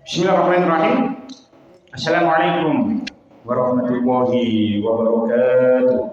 Bismillahirrahmanirrahim. Assalamualaikum warahmatullahi wabarakatuh.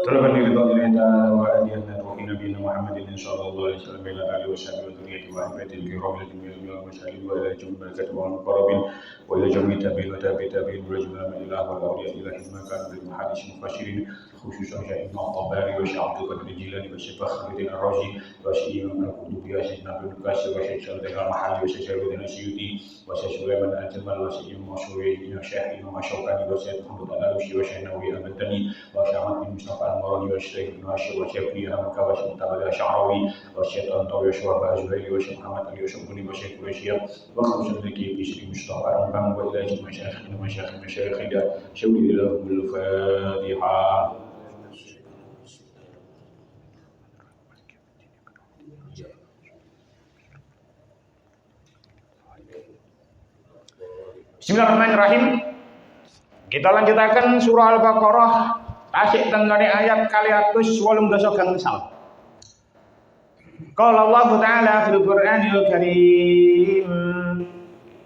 Talabani ridha wa adiyana wa nabiyina Muhammadin sallallahu alaihi wasallam ila alihi wa sahbihi wa dhurriyyati wa ahbadihi kiramati min wa sallim wa ila jumma barakatuh wa qarabin wa ila jami tabi'in wa tabi'in wa jumma ilah wa awliya ilah maka bil muhaddis mufassirin khususan Syekh Imam Tabari wa Syekh Abdul Qadir Jilani wa Syekh Fakhruddin Ar-Razi wa Syekh Imam Al-Qurtubi wa Syekh Nabil Qasi wa Syekh Shalih Al-Mahalli wa Syekh Syahrudin Asyuti wa Syekh Sulaiman Al-Jamal wa Syekh Imam Masyuri wa Syekh Imam Asyukani wa Syekh Muhammad Al-Alusi wa Syekh Nawawi Al-Badani wa Syekh Ahmad bin Mustafa Al-Murani wa Syekh Ibn Hashim wa Syekh Hamka wa Syekh Tabari Asy'arawi wa Syekh Tantawi wa Syekh Al-Zuhaili wa Syekh Muhammad Ali wa Syekh Buni wa Syekh Quraisyah wa khususan lagi Syekh Mustafa Al-Bang wa ila jami'i masyayikh khida syawli lahu bil Fatihah. Bismillahirrahmanirrahim. Kita lanjutakan surah Al-Baqarah tasik tenggane ayat 280 gangsal. Qala Allah Ta'ala fil Qur'anil Karim.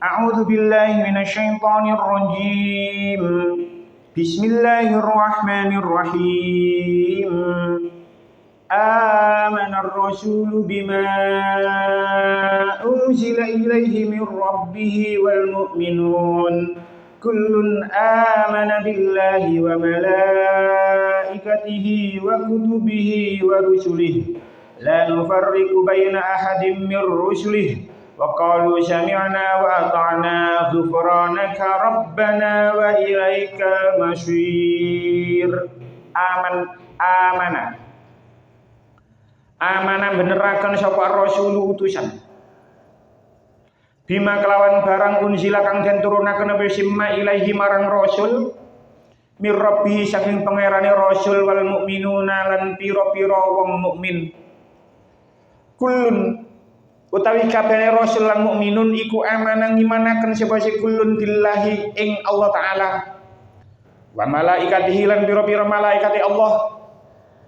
A'udzu billahi minasyaitonir rajim. Bismillahirrahmanirrahim. Amanar rasulu bima unzila ilaihi min rabbih wal mu'minun kullun amana billahi wa malaikatihi wa kutubihi wa rusulihi la nufarriqu baina ahadin min rusulihi wa qalu sami'na wa ata'na ghufranaka rabbana wa ilaikal masyir. Amanah beneraken sapa rasul utusan bima kelawan barang unzila kang den turunaken besimma ilaihi marang rasul mir rabbi saking pangerane rasul wal mukminuna lan pira-pira wong mukmin kullun utawi kabeh rasul lan mukminun iku amanah ngimanaken sapa kullun billahi ing Allah taala wa malaikatihi lan pira-pira malaikate Allah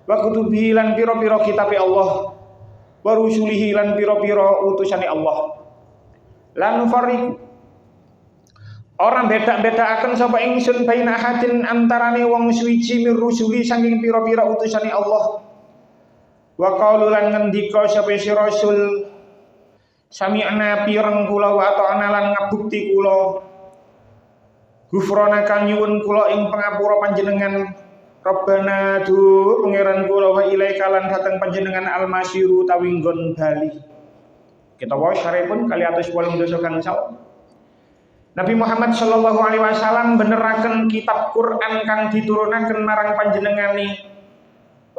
wa kutubihi lan pira-pira kitabe Allah wa rusulihi lan pira-pira utusane Allah lan fariq orang beda-bedaaken sapa ingsun baina ahadin antarane wong suwiji mir rusuli saking pira-pira utusane Allah wa qalu lan ngendika sapa si rasul sami'na pireng kula wa ata'na lan ngabukti kula ghufranaka nyuwun kula ing pangapura panjenengan Rabbana du pangeran kula wa ilaika lan dhateng panjenengan al-masyiru tawi nggon bali. Kita wae syarepun 280 gangsal. Nabi Muhammad sallallahu alaihi wasallam beneraken kitab Quran kang diturunaken marang panjenengane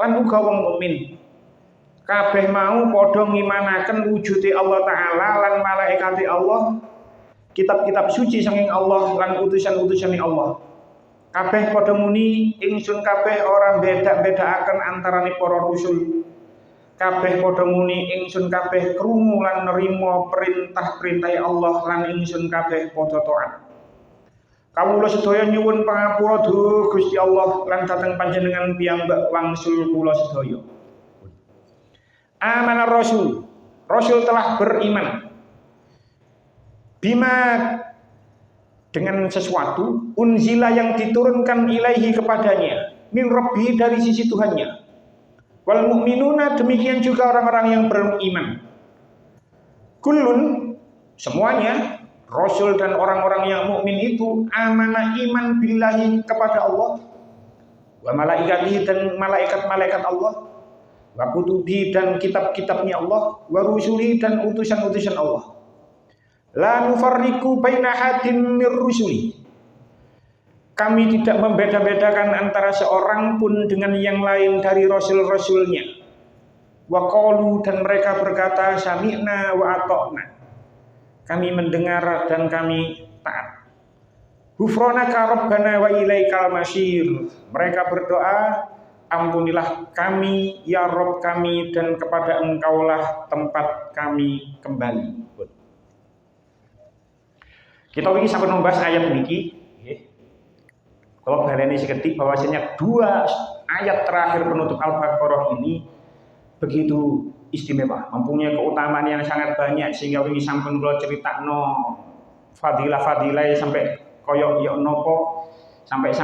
lan uga wong mukmin. Kabeh mau padha ngimanaken wujude Allah taala lan malaikate Allah, kitab-kitab suci saking Allah lan utusan-utusane Allah. Kabeh padha muni ingsun kabeh ora beda-bedaaken antarane para rasul. Kabeh padha muni ingsun kabeh krungu lan nerima perintah-perintah Allah lan ingsun kabeh padha taat. Kawula sedaya nyuwun pangapura duh Gusti Allah lan dhateng panjenengan piyambak wangsul kula sedaya. Amanar rasul. Rasul telah beriman. Bima dengan sesuatu unzila yang diturunkan ilaihi kepadanya min rabbi dari sisi Tuhannya wal mu'minuna demikian juga orang-orang yang beriman kullun semuanya rasul dan orang-orang yang mukmin itu amanah iman billahi kepada Allah wa malaikatihi dan malaikat-malaikat Allah wa kutubi dan kitab-kitabnya Allah wa rusuli dan utusan-utusan Allah. La nufarriqu baina hadin mir rusuli. Kami tidak membeda-bedakan antara seorang pun dengan yang lain dari rasul-rasulnya. Wa qalu dan mereka berkata sami'na wa ata'na. Kami mendengar dan kami taat. Ghufranaka rabbana wa ilaikal masyir. Mereka berdoa, ampunilah kami ya Rabb kami dan kepada Engkaulah tempat kami kembali. Kita wingi sampun membahas ayat niki nggih. Kalau baleni seketik bahwasanya 2 ayat terakhir penutup Al-Baqarah ini begitu istimewa, mempunyai keutamaan yang sangat banyak sehingga wingi sampun kula critakno fadilah-fadilah sampai koyok yok nopo sampai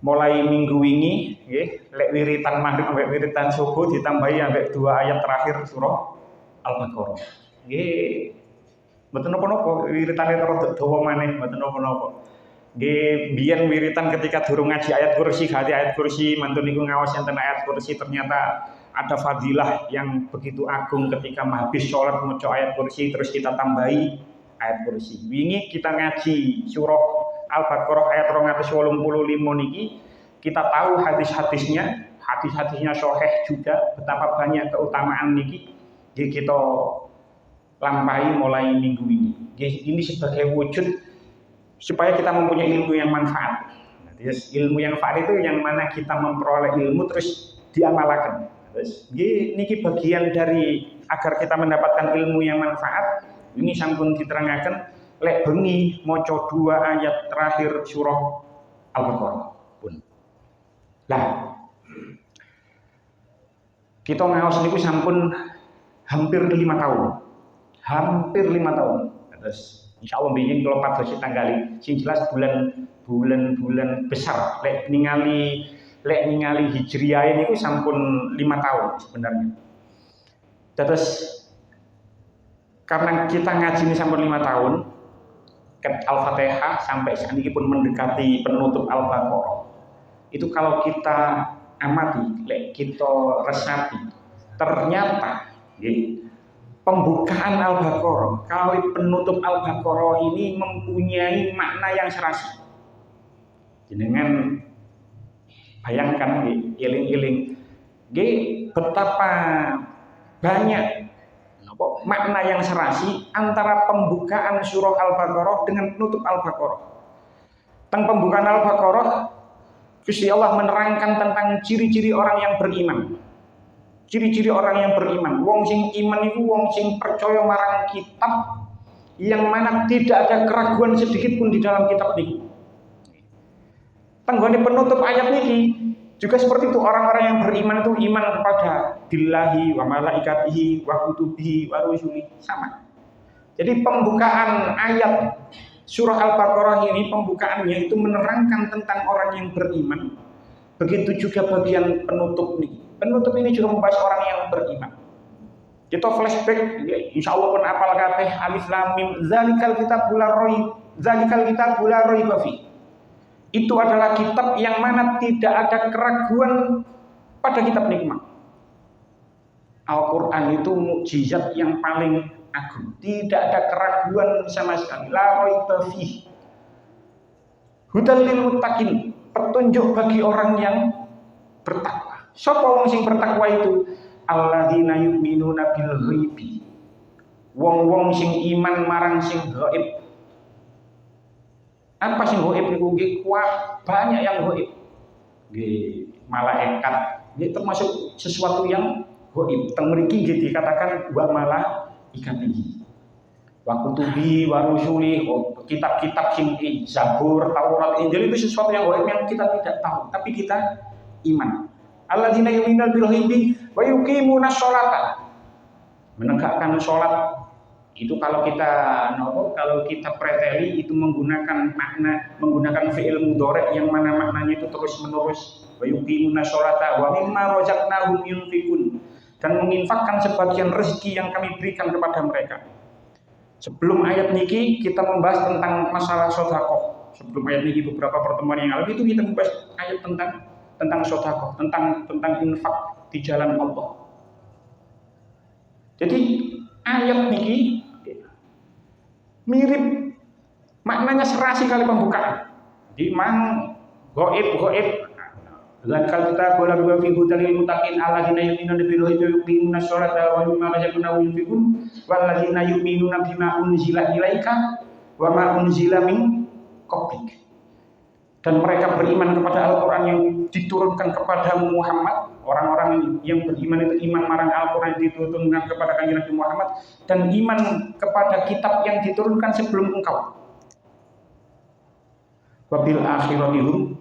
mulai minggu wingi nggih lek wiritan maghrib sampai wiritan subuh ditambahi sampai 2 ayat terakhir surah Al-Baqarah. Nggih mboten napa-napa wiritane terus dawa maneh mboten napa-napa. Nggih biyen wiritan ketika durung ngaji ayat kursi, ganti ayat kursi, mantun niku ngaos enten ayat kursi, ternyata ada fadilah yang begitu agung ketika habis sholat maca ayat kursi terus kita tambahi ayat kursi. Wingi kita ngaji surah Al-Baqarah ayat 285 niki, kita tahu hadis-hadisnya sahih juga betapa banyak keutamaan niki. Jadi kita lampahi mulai minggu ini. Ini sebagai wujud supaya kita mempunyai ilmu yang manfaat. Jadi ilmu yang manfaat itu yang mana kita memperoleh ilmu terus diamalkan. Terus niki bagian dari agar kita mendapatkan ilmu yang manfaat. Ini sampun diterangkan lek bengi maca 2 ayat terakhir surah Al-Baqarah pun. Lah kita ngaos niku sampun hampir 5 tahun. Hampir 5 tahun. Terus insyaallah biyen kalau pados tanggali sing jelas bulan besar lek ningali hijriyah niku sampun 5 tahun sebenarnya. Terus karena kita ngaji ini sampun 5 tahun Al-Fatihah sampai saat ini pun mendekati penutup Al-Baqarah. Itu kalau kita amati, lek kita resapi, ternyata pembukaan Al-Baqarah, kalau penutup Al-Baqarah ini mempunyai makna yang serasi. Jenengan bayangkan iling-iling, betapa banyak makna yang serasi antara pembukaan surah Al-Baqarah dengan penutup Al-Baqarah. Tentang pembukaan Al-Baqarah, Gusti Allah menerangkan tentang ciri-ciri orang yang beriman. Ciri-ciri orang yang beriman, wong sing iman itu wong sing percaya marang kitab yang mana tidak ada keraguan sedikit pun di dalam kitab ini. Tenggone penutup ayat ini juga seperti itu, orang-orang yang beriman itu iman kepada billahi wa malaikatihi wa kutubihi wa rusulihi, sama. Jadi pembukaan ayat surah Al-Baqarah ini, pembukaannya itu menerangkan tentang orang yang beriman. Begitu juga bagian penutup ini. Penutup ini juga membahas orang yang beriman. Kita flashback, insya Allah pun apal kabeh alif lam mim zalikal kitabul la raiba fi. Itu adalah kitab yang mana tidak ada keraguan pada kitab nikmat. Al-Quran itu mukjizat yang paling agung, tidak ada keraguan sama sekali. La raiba fi. Hudal lil muttaqin, petunjuk bagi orang yang bertakwa. Sapa wong sing bertakwa itu? Alladzina yu'minuna bil ghaibi. Wong-wong sing iman marang sing gaib. Apa sing gaib niku nggih banyak yang gaib. Nggih malaikat, nggih termasuk sesuatu yang gaib. Teng mriki nggih dikatakan wa malaikatihi. Wa kutubi wa rusuli, kitab-kitab sing Zabur, Taurat, Injil itu sesuatu yang gaib yang kita tidak tahu, tapi kita iman. Alladzina yu'minuna bil ghaibi wa yuqimuna sholata. Menegakkan sholat itu kalau kita preteli itu menggunakan fi'il mudhari yang mana maknanya itu terus menerus. Wa yuqimuna sholata wa mimma razaqnahum yunfiqun, dan menginfakkan sebagian rezeki yang kami berikan kepada mereka. Sebelum ayat niki kita membahas tentang masalah sedekah. Sebelum ayat niki beberapa pertemuan yang lalu itu kita membahas ayat tentang sedekah, tentang infak di jalan Allah. Jadi ayat niki mirip, maknanya serasi kali pembukaan. Di mang gaib. Dan kalau kita boleh berfi hudalil muttaqin alladzina yu'minuna bil ghaibi wa yuqimuna sholata wa mimma razaqnahum yunfiqun walladzina yu'minuna bima unzila ilaika wa ma unzila min qablik. Dan mereka beriman kepada Al-Quran yang diturunkan kepada Muhammad. Orang-orang yang beriman itu iman marang Al-Quran yang diturunkan kepada Kanjeng Nabi Muhammad, dan iman kepada kitab yang diturunkan sebelum engkau. Wabil akhirati hum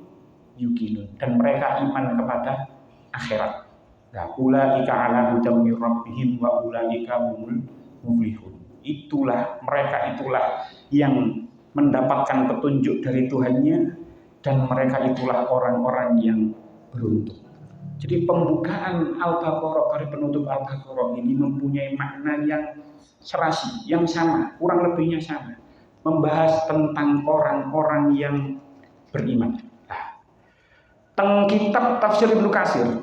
yuqinun, dan mereka iman kepada akhirat. Nah, ulaika ala hudam mir rabbihim wa ulaika humul muflihun. Mereka itulah yang mendapatkan petunjuk dari Tuhannya, dan mereka itulah orang-orang yang beruntung. Jadi pembukaan Al-Baqarah dari penutup Al-Baqarah ini mempunyai makna yang serasi, yang sama, kurang lebihnya sama. Membahas tentang orang-orang yang beriman. Nah, teng kitab Tafsir Ibnu Katsir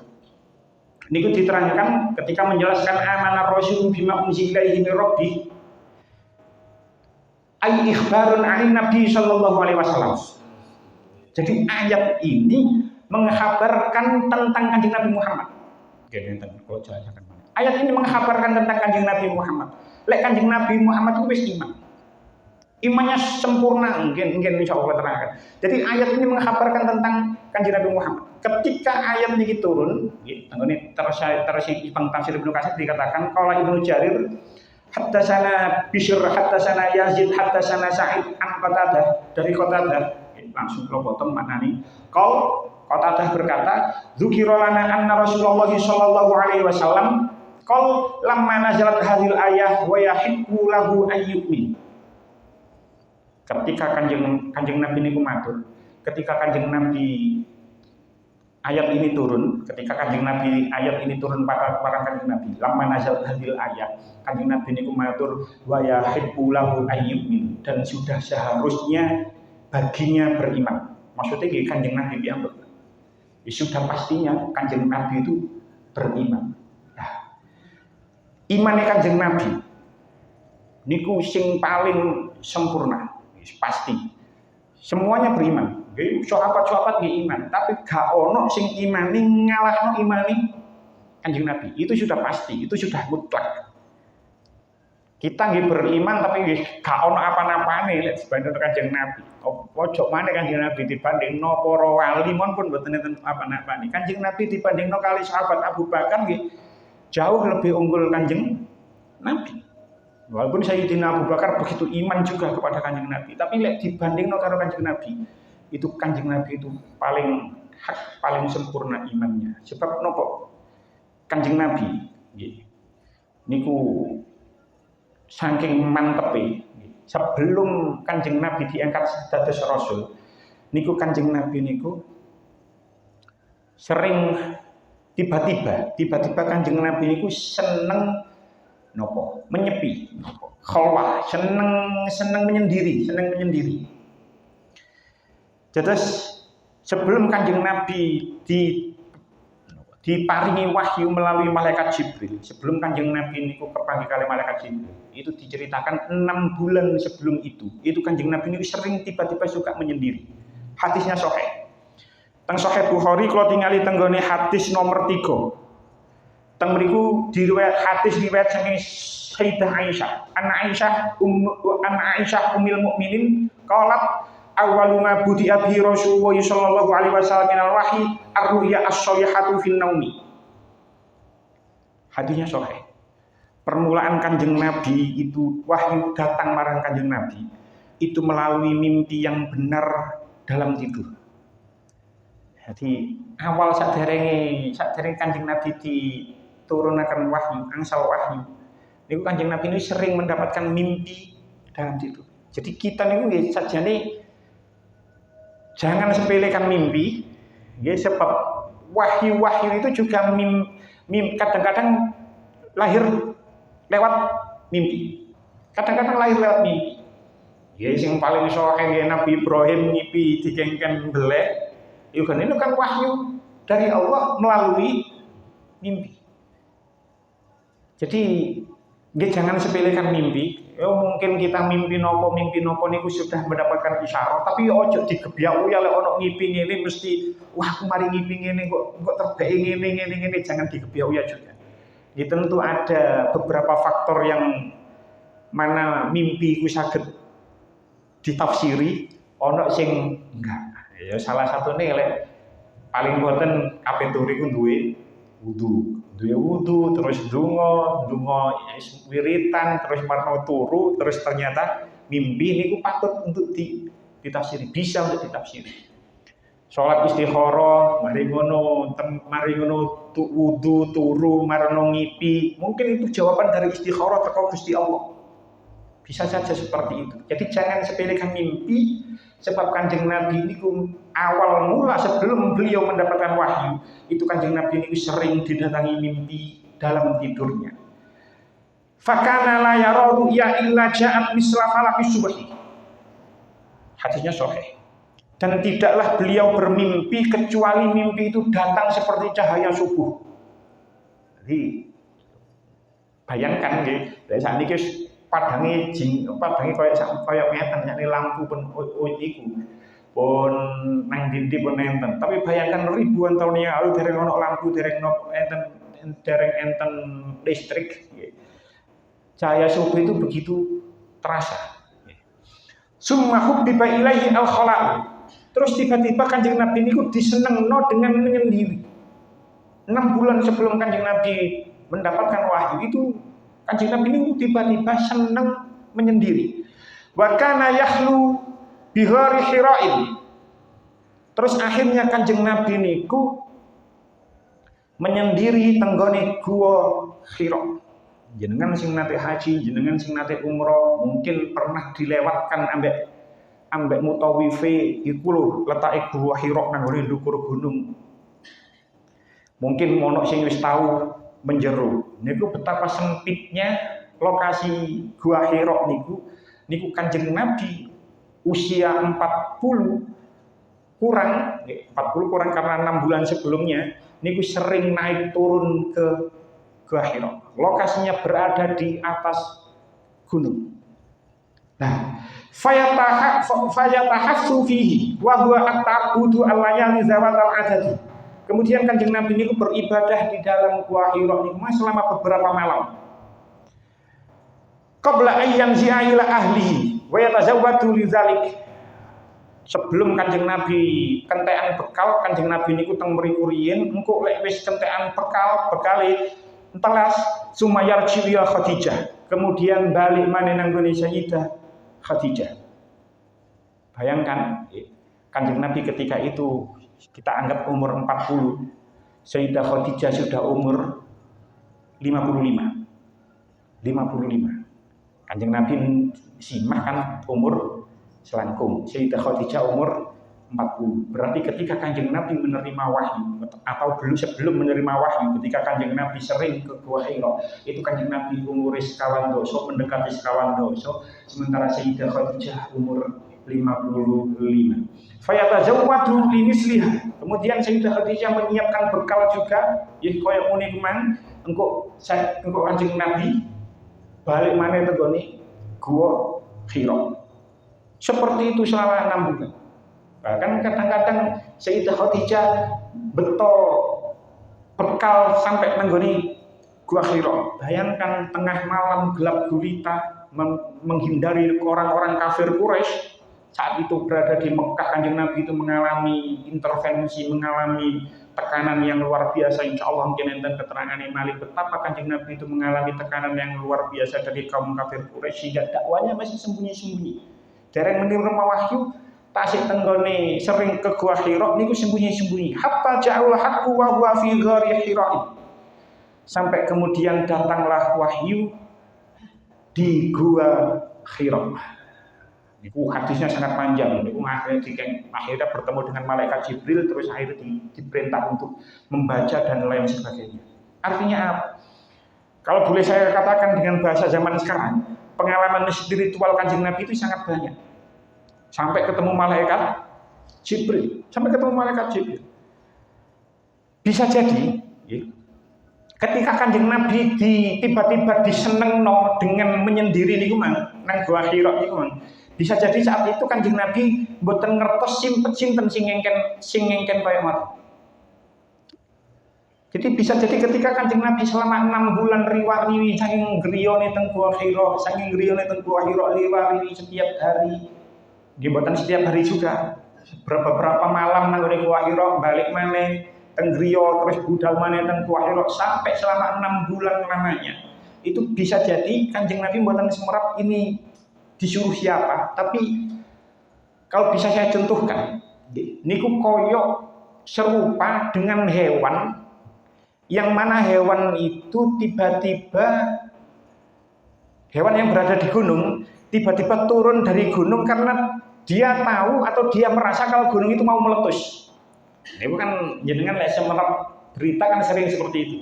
niku diterangkan ketika menjelaskan amanah rasul bima unzila ilaihi min rabbih, ay ikhbarun 'an Nabi sallallahu alaihi wasallam. Jadi ayat ini menghabarkan tentang Kanjeng Nabi Muhammad. Ayat ini menghabarkan tentang Kanjeng Nabi Muhammad. Lek Kanjeng Nabi Muhammad itu wis iman. Imannya sempurna, mungkin insyaallah terangkan. Jadi ayat ini menghabarkan tentang Kanjeng Nabi Muhammad. Ketika ayat ini turun, ini tersi Tafsir Ibnu Katsir dikatakan qala Ibnu Jarir haddatsana Bishr haddatsana Yazid haddatsana Sa'id an Qatadah, dari Qatadah langsung kalau potong maknani. Qatadah berkata, dzukira lana anna Rasulullah sallallahu alaihi wasallam qol lamma nazalat hadhil ayah wa yahibbu lahu ayyumin. Ketika Kanjeng Nabi niku matur, ketika Kanjeng Nabi ayat ini turun, ayat ini turun pada Kanjeng Nabi, lamma nazalat hadhil ayah, Kanjeng Nabi niku matur wa yahibbu lahu ayyumin, dan sudah seharusnya baginya beriman. Maksudnya Kanjeng Nabi piyambak. Sudah pastinya Kanjeng Nabi itu beriman. Nah, imannya Kanjeng Nabi niku sing paling sempurna, pasti. Semuanya beriman. Sahabat-sahabat nggih iman, tapi gak ono sing imani ngalahno imani Kanjeng Nabi. Itu sudah pasti, itu sudah mutlak. Kita nggih beriman tapi nggih gak ono apa-apane lek dibanding Kanjeng Nabi. Ojo maneh Kanjeng Nabi dibandingno para wali mon pun mboten enten apa-apane. Kanjeng Nabi dibandingno kali sahabat Abu Bakar nggih jauh lebih unggul Kanjeng Nabi. Walaupun Sayyidina Abu Bakar begitu iman juga kepada Kanjeng Nabi, tapi lek dibandingno karo Kanjeng Nabi, itu Kanjeng Nabi itu paling hak, paling sempurna imannya. Sebab nopo? Kanjeng Nabi nggih niku saking mantepe, sebelum Kanjeng Nabi diangkat dados rasul, niku Kanjeng Nabi niku sering tiba-tiba Kanjeng Nabi niku seneng nopo? Menyepi, khalwah, seneng menyendiri. Terus sebelum Kanjeng Nabi diparingi wahyu melalui malaikat Jibril, sebelum Kanjeng Nabi niku kepanggih kali malaikat Jibril, itu diceritakan 6 bulan sebelum itu Kanjeng Nabi niku sering tiba-tiba suka menyendiri. Hadisnya sahih. Teng Sahih Bukhari kalau tingali tenggone hadis nomor 3. Teng mriku diriwayat hadis riwayat saking Sayyidah Aisyah. Anna Aisyah ummul mukminin qalat awwalu ma budi'a bihi Rasulullah sallallahu alaihi wasallam minal wahyi ar-ru'ya as-shalihatu fin naumi. Hadisnya sahih. Permulaan Kanjeng Nabi itu wahyu datang marang Kanjeng Nabi itu melalui mimpi yang benar dalam tidur. Jadi awal saderenge Kanjeng Nabi diturunaken wahyu, angsal wahyu. Niku Kanjeng Nabi ini sering mendapatkan mimpi dalam tidur. Jadi kita niku nggih sajane jangan sepelekan mimpi, ya, sebab wahyu-wahyu itu juga kadang-kadang lahir lewat mimpi. Kadang-kadang lahir lewat mimpi. Ya, yang paling sahih Nabi Ibrahim ngipi digengken belek, itu kan wahyu dari Allah melalui mimpi. Jadi, jangan sepelekan mimpi. Mungkin kita mimpi nopo niku sudah mendapatkan isyarat, tapi ojo digebyak ya lek ono ngipi ngene mesti wah aku mari ngipi ngene kok terbeke ngene jangan digebyak ya juga. Ya tentu ada beberapa faktor yang mana mimpi ku saged ditafsiri, ono sing enggak. Ya salah satune lek paling boten kapituri ku duwe wudu terus dungo wiritan terus marno turu terus ternyata mimpi niku patut untuk ditafsiri, bisa untuk ditafsiri. Sholat istikharah, mari ngono wudu, turu, marono ngipi. Mungkin itu jawaban dari istikharah teko Gusti Allah. Bisa saja seperti itu. Jadi jangan sepelekan mimpi, sebab Kanjeng Nabi ini awal mula sebelum beliau mendapatkan wahyu, itu Kanjeng Nabi ini sering didatangi mimpi dalam tidurnya. Fakana la yara ru'ya illa ja'at misla falaqis subhi. Hadisnya sahih. Dan tidaklah beliau bermimpi kecuali mimpi itu datang seperti cahaya subuh. Jadi bayangkan nggih, lha sakniki padange kaya ngeten yakni lampu pun iku. Pun nang dindi pun enten. Tapi bayangkan ribuan tahun yang lalu dereng ono lampu, dereng enten listrik. Cahaya subuh itu begitu terasa. Summa hubbiba ilaihi al-khala'. Terus tiba-tiba Kanjeng Nabi ini disenengno dengan menyendiri. 6 bulan sebelum Kanjeng Nabi mendapatkan wahyu itu, Kanjeng Nabi ini tiba-tiba senang menyendiri. Wa kana yahlu bihari Hira'in. Terus akhirnya Kanjeng Nabi niku menyendiri tenggone gua Hira. Jenengan sing nate haji, jenengan sing nate umroh, mungkin pernah dilewatkan ambek mutawife iku lho letake gua Hira nang ngene ndukur gunung. Mungkin ono sing wis tahu menjero. Niku betapa sempitnya lokasi gua Hira niku Kanjeng Nabi usia 40 kurang karena 6 bulan sebelumnya niku sering naik turun ke Gua Hira. Lokasinya berada di atas gunung. Nah, fayatahassu fihi wa huwa at-ta'budu al-layali zawatal adadi. Kemudian Kanjeng Nabi niku beribadah di dalam Gua Hira niku selama beberapa malam. Qabla ayyan zi'a ila ahlihi wa yatazawwadu lidzalik. Sebelum Kanjeng Nabi kentekan bekal, Kanjeng Nabi niku teng mriku riyin, engko lek wis kentekan bekale entelas sumayar cilia Khadijah, kemudian balik maneh nang gone Sayyidah Khadijah. Bayangkan Kanjeng Nabi ketika itu kita anggap umur 40, Sayyidah Khadijah sudah umur 55. Kanjeng Nabi simah kan umur selangkung, Sayyidah Khadijah umur 40. Berarti ketika Kanjeng Nabi menerima wahyu atau sebelum menerima wahyu, ketika Kanjeng Nabi sering ke Gua Hira, itu Kanjeng Nabi umur sekawan doso, mendekati sekawan doso, sementara Sayyidah Khadijah umur 55. Fayatazawwadu limisliha. Kemudian Sayyidah Khadijah menyiapkan bekal juga, ya koyo ngene kuman, engko Kanjeng Nabi balik maneh tegone Gua Hira. Seperti itu selama 6 bulan. Bahkan kadang-kadang Sayyidah Khadijah beto bekal sampai menggoni Gua Hira. Bayangkan tengah malam gelap gulita menghindari orang-orang kafir Quraisy. Saat itu berada di Mekah, Kanjeng Nabi itu mengalami intervensi, mengalami tekanan yang luar biasa. Insya Allah mungkin enten keterangan Malik betapa Kanjeng Nabi itu mengalami tekanan yang luar biasa dari kaum kafir Quraisy sehingga dakwanya masih sembunyi-sembunyi. Dereng menerima wahyu, tasik tenggone sering ke Gua Hira niku sembunyi-sembunyi. Hatta ja'al haqqu wa huwa fi ghari Hira. Sampai kemudian datanglah wahyu di Gua Hira. Niku hadisnya sangat panjang. Niku akhirnya bertemu dengan malaikat Jibril, terus akhirnya diperintah untuk membaca dan lain sebagainya. Artinya apa? Kalau boleh saya katakan dengan bahasa zaman sekarang, pengalaman spiritual Kanjeng Nabi itu sangat banyak. Sampai ketemu malaikat Jibril, Bisa jadi, ketika Kanjeng Nabi tiba-tiba disenengno dengan menyendiri niku nang Gua Hira niku bisa jadi saat itu Kanjeng Nabi mboten ngertos sinten sing ngengken kaya ngoten. Jadi bisa jadi ketika Kanjeng Nabi selama 6 bulan riwari saking griyane teng Gua Hira, riwari setiap hari. Nggih mboten setiap hari juga. Beberapa malam nang Gua Hira balik maneh teng griya terus budal maneh teng Gua Hira sampai selama 6 bulan lamanya. Itu bisa jadi Kanjeng Nabi mboten semerap ini disuruh siapa, tapi Kalau bisa saya contohkan, niku koyok serupa dengan hewan yang mana hewan itu tiba-tiba hewan yang berada di gunung tiba-tiba turun dari gunung karena dia tahu atau dia merasa kalau gunung itu mau meletus. Ini kan jenengan lek berita kan sering seperti itu.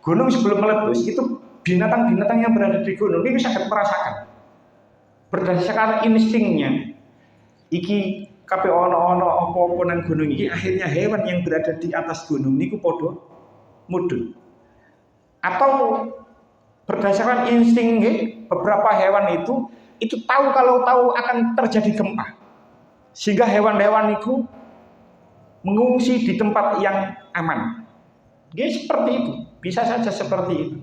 Gunung sebelum meletus itu binatang-binatang yang berada di gunung ini sangat merasakan. Berdasarkan instingnya, iki kabeh ono apa-apa nang gunung iki, akhirnya hewan yang berada di atas gunung niku padha mudhun. Atau berdasarkan insting beberapa hewan itu tahu kalau tahu akan terjadi gempa. Sehingga hewan-hewan itu mengungsi di tempat yang aman. Seperti itu, bisa saja seperti itu.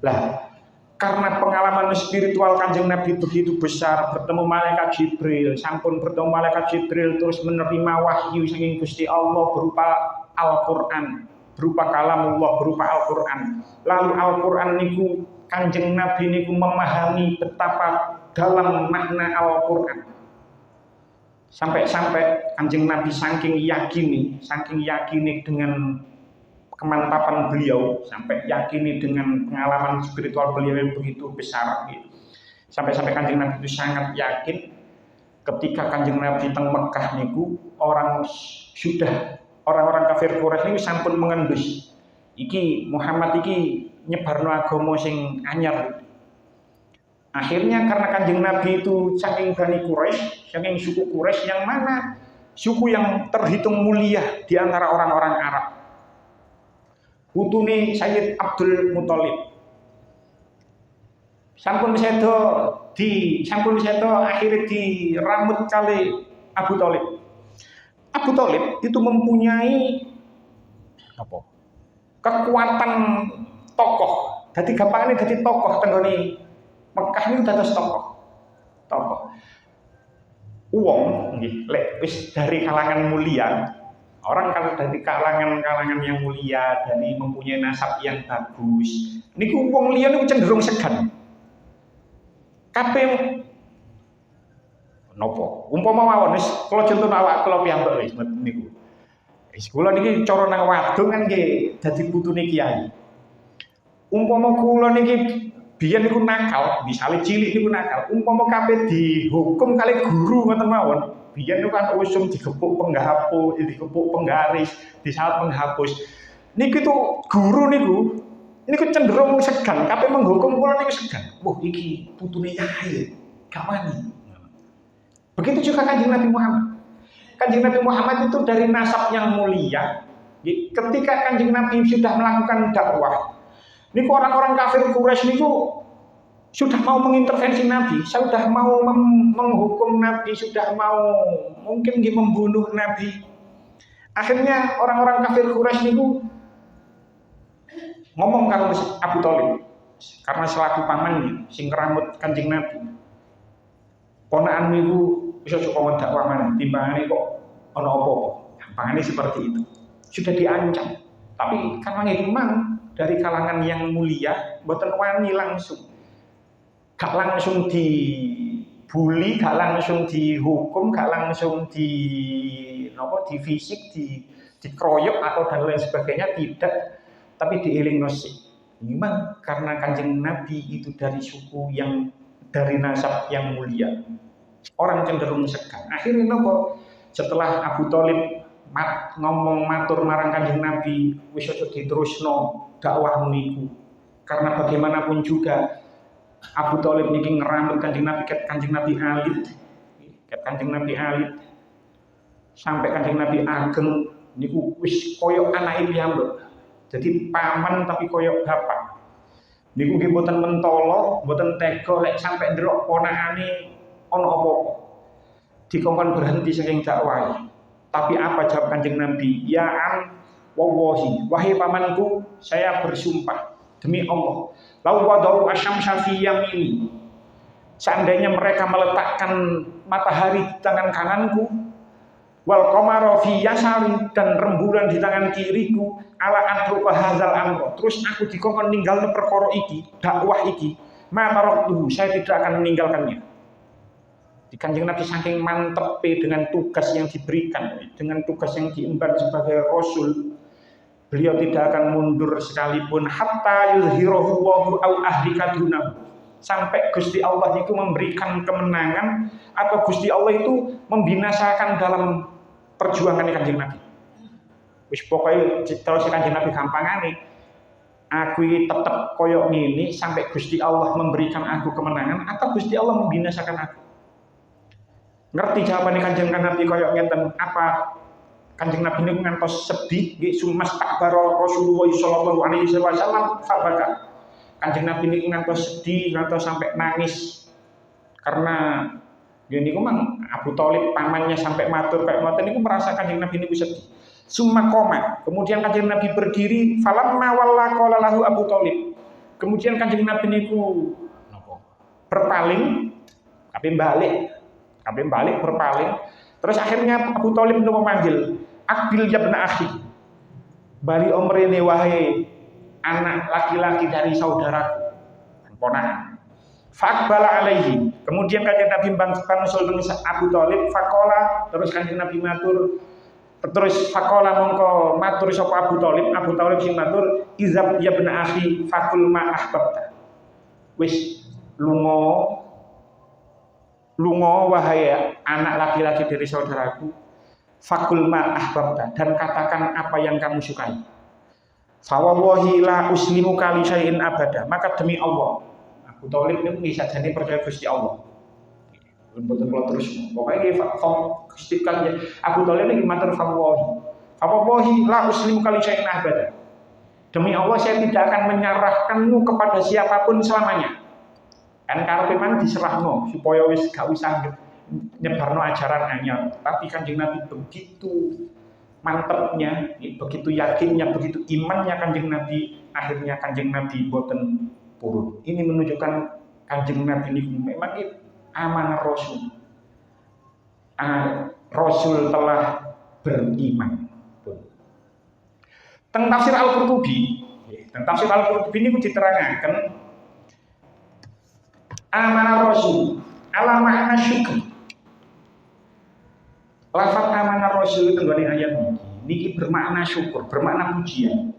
Lah, karena pengalaman spiritual Kanjeng Nabi begitu besar, bertemu malaikat Jibril, sampun bertemu malaikat Jibril terus menerima wahyu saking Gusti Allah berupa Al-Qur'an, berupa kalamullah, berupa Al-Qur'an. Lalu Al-Qur'an niku Kanjeng Nabi niku memahami betapa dalam makna Al-Qur'an. Sampai-sampai Kanjeng Nabi saking yakini dengan kemantapan beliau, sampai yakini dengan pengalaman spiritual beliau yang begitu besar gitu. Sampai-sampai Kanjeng Nabi itu sangat yakin ketika Kanjeng Nabi teng Mekah niku orang-orang kafir Quraisy niku sampun mengendus. Iki Muhammad iki nyebarno agama sing anyar. Akhirnya karena Kanjeng Nabi itu saking Bani Quraisy, saking suku Quraisy yang mana suku yang terhitung mulia di antara orang-orang Arab. Putune Sayyid Abdul Muthalib. Sampun sedo akhirnya dirambut kali Abu Thalib. Abu Thalib itu mempunyai kekuatan tokoh. Dadi gampangane dadi tokoh tenggone Mekah niku dados tokoh. Wong nggih lek wis dari kalangan mulia. Orang kalau dari kalangan yang mulia, dari mempunyai nasab yang bagus, niku wong liya niku cenderung segan. Kabeh nopo? Umpama mawon wis kula contoh awak kula piyambak wis niku. Wis kula niki cara nang wadon kan nggih dadi putune kiai. Umpama kula niki biyen niku nakal, misale cilik niku nakal, umpama kabeh dihukum kali guru ngoten mawon. Biyen itu kan usum digepuk penghapus, digepuk penggaris, disaat penghapus. Niki tuh guru niku cenderung segan, kabeh menghukum kula niku segan. Wah iki putune yai, gak wani. Begitu juga Kanjeng Nabi Muhammad. Kanjeng Nabi Muhammad itu dari nasab yang mulia. Ketika Kanjeng Nabi sudah melakukan dakwah, niku orang-orang kafir Quraisy niku sudah mau mengintervensi Nabi, sudah mau menghukum Nabi, sudah mau mungkin membunuh Nabi. Akhirnya orang-orang kafir Quraisy niku ngomong karo Abu Thalib karena selaku pamannya sing ngrambut Kanjeng Nabi. Ponakan niku bisa cukup dakwah mana, timbangane kok ana apa-apa. Gampangane seperti itu. Sudah diancam. Tapi karena memang dari kalangan yang mulia mboten wani langsung. Gak langsung dibully, gak langsung dihukum, gak langsung fisik, dikeroyok atau dan lain sebagainya, tidak, tapi dielingno sik. Memang karena Kanjeng Nabi itu dari suku yang dari nasab yang mulia, orang cenderung segan. Akhirnya nopo setelah Abu Thalib ngomong matur marang Kanjeng Nabi, wis aja diterusno dakwah niku. Karena bagaimanapun juga Abu Thalib niki ngerambut Kanjeng Nabi alit. Kanjeng Nabi alit. Sampai Kanjeng Nabi ageng niku wis koyok anake piyambak. Jadi paman tapi koyok bapak. Niku nggih mboten mentolo, mboten tega lek sampai ndelok ponakane ana apa-apa. Dikongkon berhenti saking dakwah. Tapi apa jawab Kanjeng Nabi? Ya wallahi, wahai pamanku, saya bersumpah demi Allah, lau wadau asyamsa fi yamini, seandainya mereka meletakkan matahari di tangan kananku, wal qamara fi yasari, dan rembulan di tangan kiriku, ala atruka hadzal amra, terus aku dikongkon ninggalno perkara iki, dakwah iki, ma taraktuhu, saya tidak akan meninggalkannya. Di Kanjeng Nabi saking mantep dengan tugas yang diberikan, dengan tugas yang diemban sebagai Rasul, beliau tidak akan mundur sekalipun hatta yuzhirahu Allahu au ahlika dunahu. Sampai Gusti Allah itu memberikan kemenangan atau Gusti Allah itu membinasakan dalam perjuangan Kanjeng Nabi. Wis pokoknya terus Kanjeng Nabi gampangane, aku ini tetap koyok ini sampai Gusti Allah memberikan aku kemenangan atau Gusti Allah membinasakan aku. Ngerti jawabannya Kanjeng Nabi koyok ngeten apa? Kanjeng Nabi ini ngantos sedih, nggih sumas takbaro Rasulullah sallallahu alaihi wasallam sabaka. Kanjeng Nabi ini ngantos sedih, ngantos sampai nangis karena gini memang Abu Thalib pamannya sampai matur kayak ngoten niku merasa Kanjeng Nabi ini sedih. Summa koma, kemudian Kanjeng Nabi berdiri, falamma walla qala lahu Abu Thalib. Kemudian Kanjeng Nabi niku berpaling, tapi balik berpaling. Terus akhirnya Abu Thalib itu memanggil, "Akbil ya ibn akhi." Bali omrene wahai anak laki-laki dari saudaraku, ponakan. Faqbala alaihi. Kemudian Kanjeng Nabi bangsul dengan Abu Thalib, faqala, terus Kanjeng Nabi matur, terus faqala mongko matur sapa Abu Thalib sing matur, "Izab ya ibn akhi faqul ma ahbabta." Wis lunga wahai anak laki-laki dari saudaraku, faqul ma ahbabta, dan katakan apa yang kamu sukai. Fa wallahi la uslimu kali syai'in abada. Maka demi Allah, Abu Thalib niku bisa jadi percaya Gusti Allah. Mboten kula terus. Pokoke Gusti Kanjeng Abu Thalib niki matur fa wallahi la uslimu kali syai'in abada. Demi Allah saya tidak akan menyerahkanmu kepada siapapun selamanya. Kan karepe man diserahno supaya wis gak usah nyebarno ajaran anyar. Tapi Kanjeng Nabi begitu mantepnya, begitu yakinnya, begitu imannya Kanjeng Nabi, akhirnya Kanjeng Nabi boten purun. Ini menunjukkan Kanjeng Nabi ini memang amanah Rasul. Rasul telah beriman. Teng tafsir Al-Qurtubi ini diterangkan amanah Rasul ala makna syukur. Lafaz amanah Rasul itu dari ayat ini bermakna syukur, bermakna pujian.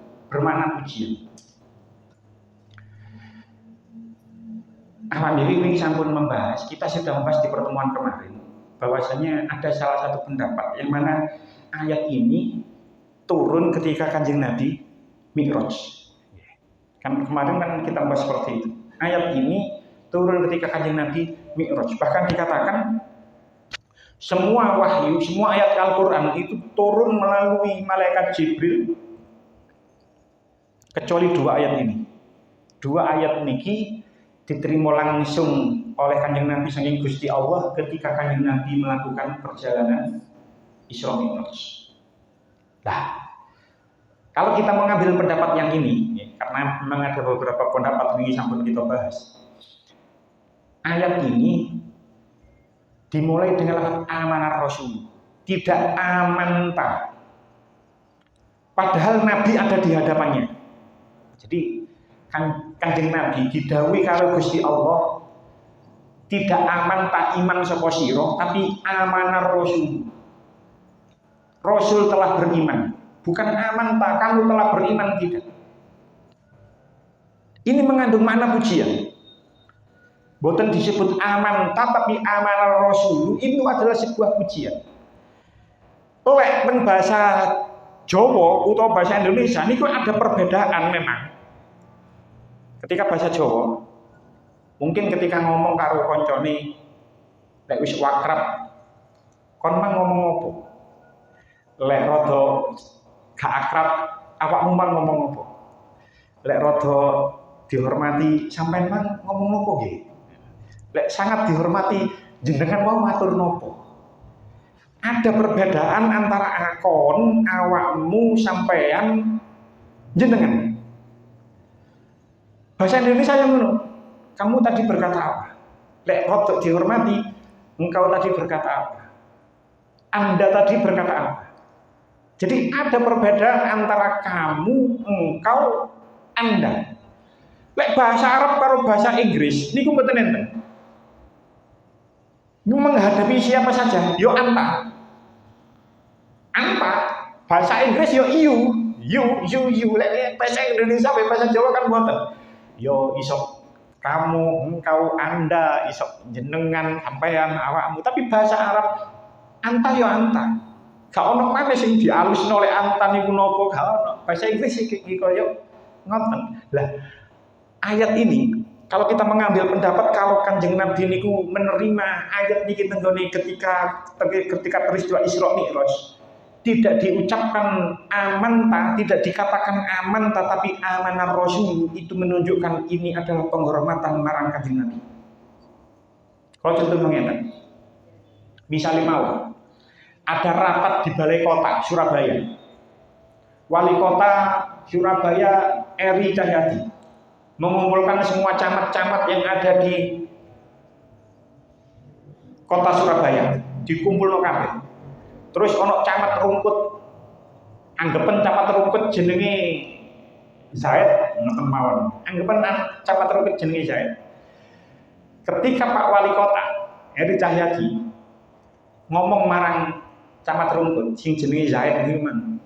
Alhamdulillah ini sampun membahas, kita sudah membahas di pertemuan kemarin bahwasanya ada salah satu pendapat yang mana ayat ini turun ketika Kanjeng Nabi Mi'raj. Kan kemarin kan kita bahas seperti itu. Ayat ini turun ketika Kanjeng Nabi Mi'raj. Bahkan dikatakan semua wahyu, semua ayat Al-Quran itu turun melalui malaikat Jibril kecuali dua ayat ini. Dua ayat niki diterima langsung oleh Kanjeng Nabi saking Gusti Allah ketika Kanjeng Nabi melakukan perjalanan Isra Mi'raj. Nah, kalau kita mengambil pendapat yang ini, karena memang ada beberapa pendapat ini sampun kita bahas. Ayat ini dimulai dengan amanah Rasul, tidak amanta. Padahal Nabi ada di hadapannya. Jadi Kanjeng Nabi didhawuhi karo Gusti Allah, tidak amanta iman sapa sira, tapi amanah Rasul. Rasul telah beriman, bukan amanta kamu telah beriman, tidak. Ini mengandung makna pujian. Boten disebut aman, tapi amanah Rasul itu adalah sebuah pujian. Lek men bahasa Jawa atau bahasa Indonesia ini ada perbedaan memang. Ketika bahasa Jawa, mungkin ketika ngomong karo koncone lek wis wakrab, kon mang ngomong apa? Lek rada gak akrab, awakmu mang ngomong apa? Lek rada dihormati, sampean mang ngomong apa nggih? Lek sangat dihormati, jenengan mau matur nopo. Ada perbedaan antara akon, awakmu, sampean, jenengan. Bahasa Indonesia yang ngono. Kamu tadi berkata apa? Lek rodok dihormati, engkau tadi berkata apa? Anda tadi berkata apa? Jadi ada perbedaan antara kamu, engkau, Anda. Lek bahasa Arab karo bahasa Inggris niku mboten enten. menghadapi siapa saja, yo anta. Anta, bahasa Inggris yo you. Lek bahasa Indonesia bahasa Jawa kan boten. Yo iso kamu, engkau, anda, iso jenengan, sampean, awakmu. Tapi bahasa Arab anta yo anta. Gak ono maneh sing dialusno oleh anta niku napa, gak ono. Bahasa Inggris iki koyo ngoten. Lah ayat ini kalau kita mengambil pendapat kalau Kanjeng Nabi niku menerima ayat niki tenggone ketika peristiwa Isra Mi'raj tidak diucapkan amanta, tidak dikatakan amanta tapi amanar rasul, itu menunjukkan ini adalah penghormatan marang Kanjeng Nabi. Kalau contoh mengatakan misalnya mau ada rapat di Balai Kota Surabaya, Wali Kota Surabaya Eri Cahyadi mengumpulkan semua camat-camat yang ada di kota Surabaya, dikumpul kabeh. Terus ono camat rumput, anggapan camat rumput jenenge Zaid, ngoten mawon. Anggapan camat rumput jenenge Zaid. Ketika Pak Wali Kota Eri Cahyadi ngomong marang camat rumput sing jenenge Zaid gimana?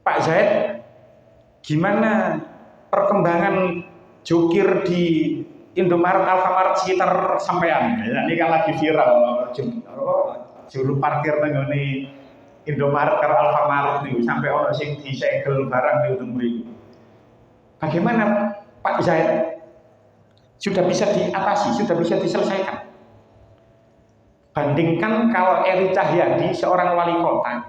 Pak Zaid, gimana perkembangan jokir di Indomaret, Alfamaret sekitar sampean? Nah, ini kan lagi viral, juru parkir nenggone Indomaret karo Alfamaret niku sampai ono sing disegel barang di ujung mriku. Bagaimana Pak Zaid? Sudah bisa diatasi, sudah bisa diselesaikan. Bandingkan kalau Eri Cahyadi seorang wali kota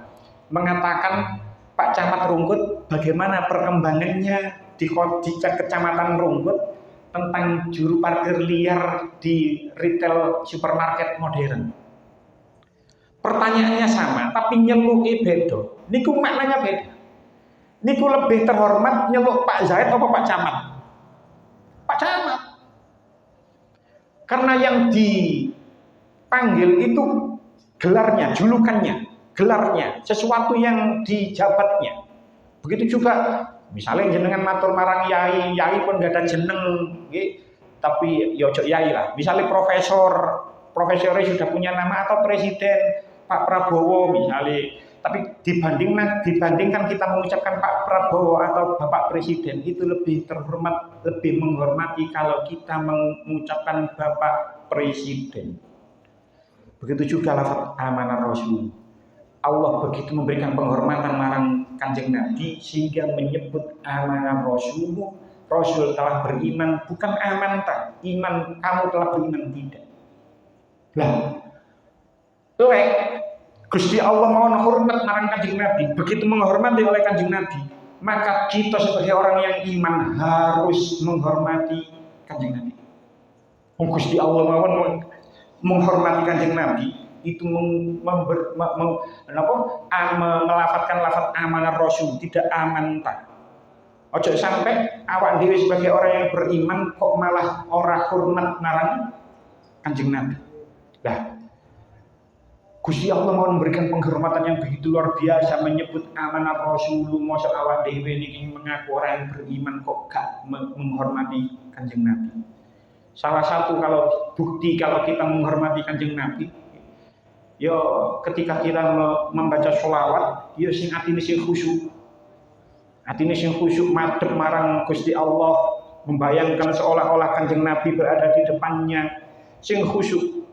mengatakan Pak Camat Rungkut, bagaimana perkembangannya di Kecamatan Rungkut tentang juru parkir liar di retail supermarket modern. Pertanyaannya sama, tapi nyeluki beda. Niku maknanya beda. Niku lebih terhormat nyeluk Pak Zaid apa Pak Camat? Pak Camat. Karena yang dipanggil itu gelarnya, julukannya, gelarnya, sesuatu yang dijabatnya. Begitu juga misalnya jenengan matur marang yai, yai pun gak ada jeneng, tapi yo yai lah. Misalnya profesornya sudah punya nama, atau presiden Pak Prabowo misalnya, tapi dibandingkan kita mengucapkan Pak Prabowo atau Bapak Presiden, itu lebih terhormat, lebih menghormati kalau kita mengucapkan Bapak Presiden. Begitu juga lafaz amanah Rasul. Allah begitu memberikan penghormatan marang Kanjeng Nabi sehingga menyebut amanah Rasul. Rasul telah beriman, bukan amanta, iman kamu telah beriman, tidak. Lah, Gusti Allah mau hormat marang Kanjeng Nabi, begitu menghormati oleh Kanjeng Nabi, maka kita sebagai orang yang iman harus menghormati Kanjeng Nabi. Gusti Allah mau menghormati Kanjeng Nabi itu melafatkan lafaz amanah Rasul, tidak amanta. Ojo sampai awak dhewe sebagai orang yang beriman kok malah ora hormat marang Kanjeng Nabi. Lah, Gusti Allah mau memberikan penghormatan yang begitu luar biasa, menyebut amanah Rasulullah, masa awak dhewe niki mengaku orang yang beriman kok gak menghormati Kanjeng Nabi. Salah satu kalau bukti kalau kita menghormati Kanjeng Nabi, yo ketika kita membaca sholawat, yo sing atine sing khusyuk. Atine sing khusyuk madhep marang Gusti Allah, membayangkan seolah-olah Kanjeng Nabi berada di depannya, sing khusyuk.